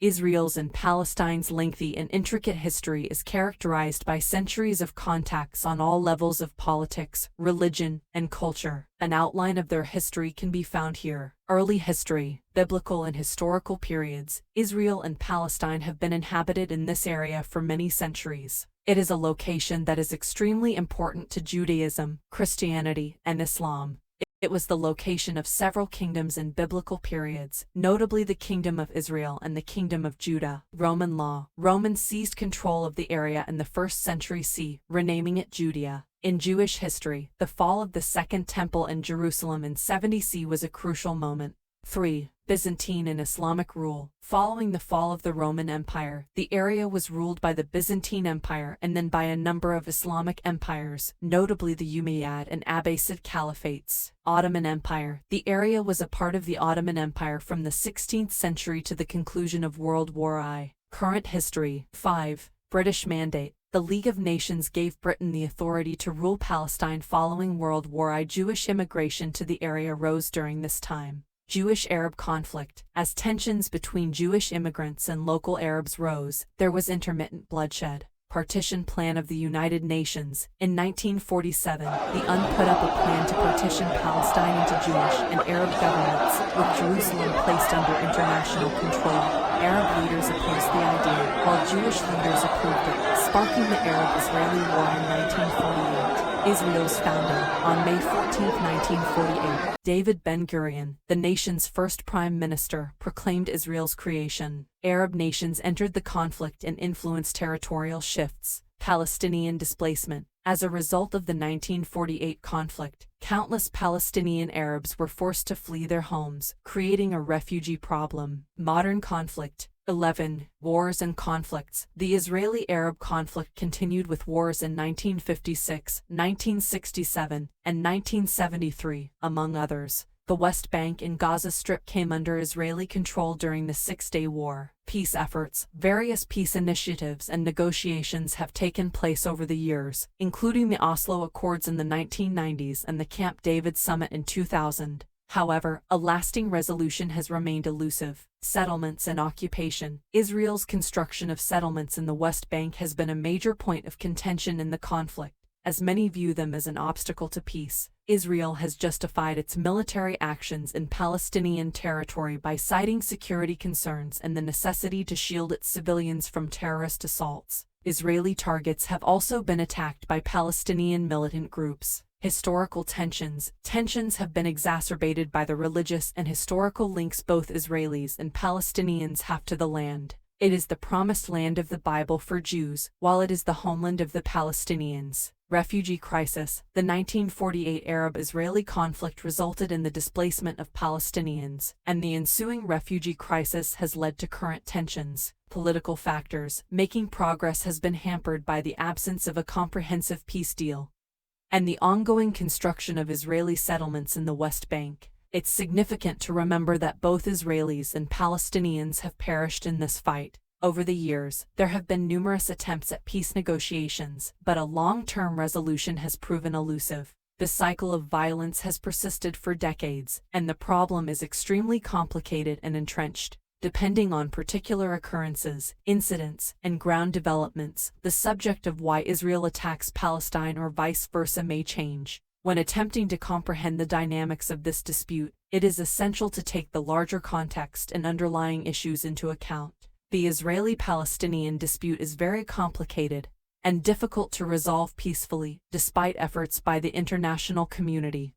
Israel's and Palestine's lengthy and intricate history is characterized by centuries of contacts on all levels of politics, religion, and culture. An outline of their history can be found here. Early history, biblical and historical periods. Israel and Palestine have been inhabited in this area for many centuries. It is a location that is extremely important to Judaism, Christianity, and Islam. It was the location of several kingdoms in biblical periods, notably the Kingdom of Israel and the Kingdom of Judah. Roman law. Romans seized control of the area in the 1st century CE, renaming it Judea. In Jewish history, the fall of the Second Temple in Jerusalem in 70 CE was a crucial moment. 3. Byzantine and Islamic rule. Following the fall of the Roman Empire, the area was ruled by the Byzantine Empire and then by a number of Islamic empires, notably the Umayyad and Abbasid caliphates. Ottoman Empire. The area was a part of the Ottoman Empire from the 16th century to the conclusion of World War I. Current history. 5. British Mandate. The League of Nations gave Britain the authority to rule Palestine following World War I. Jewish immigration to the area rose during this time. Jewish-Arab conflict. As tensions between Jewish immigrants and local Arabs rose, there was intermittent bloodshed. Partition Plan of the United Nations. In 1947, the UN put up a plan to partition Palestine into Jewish and Arab governments, with Jerusalem placed under international control. Arab leaders opposed the idea, while Jewish leaders approved it, sparking the Arab-Israeli War in 1948. Israel's founder. On May 14, 1948, David Ben-Gurion, the nation's first prime minister, proclaimed Israel's creation. Arab nations entered the conflict and influenced territorial shifts. Palestinian displacement. As a result of the 1948 conflict, countless Palestinian Arabs were forced to flee their homes, creating a refugee problem. Modern conflict. 11. Wars and conflicts. The Israeli-Arab conflict continued with wars in 1956, 1967, and 1973, among others. The West Bank and Gaza Strip came under Israeli control during the Six-Day War. Peace efforts. Various peace initiatives and negotiations have taken place over the years, including the Oslo Accords in the 1990s and the Camp David Summit in 2000. However, a lasting resolution has remained elusive. Settlements and occupation. Israel's construction of settlements in the West Bank has been a major point of contention in the conflict, as many view them as an obstacle to peace. Israel has justified its military actions in Palestinian territory by citing security concerns and the necessity to shield its civilians from terrorist assaults. Israeli targets have also been attacked by Palestinian militant groups. Historical tensions. Tensions have been exacerbated by the religious and historical links both Israelis and Palestinians have to the land. It is the promised land of the Bible for Jews, while it is the homeland of the Palestinians. Refugee crisis. The 1948 Arab-Israeli conflict resulted in the displacement of Palestinians, and the ensuing refugee crisis has led to current tensions. Political factors. Making progress has been hampered by the absence of a comprehensive peace deal and the ongoing construction of Israeli settlements in the West Bank. It's significant to remember that both Israelis and Palestinians have perished in this fight. Over the years, there have been numerous attempts at peace negotiations, but a long-term resolution has proven elusive. The cycle of violence has persisted for decades, and the problem is extremely complicated and entrenched. Depending on particular occurrences, incidents, and ground developments, the subject of why Israel attacks Palestine or vice versa may change. When attempting to comprehend the dynamics of this dispute, it is essential to take the larger context and underlying issues into account. The Israeli-Palestinian dispute is very complicated and difficult to resolve peacefully, despite efforts by the international community.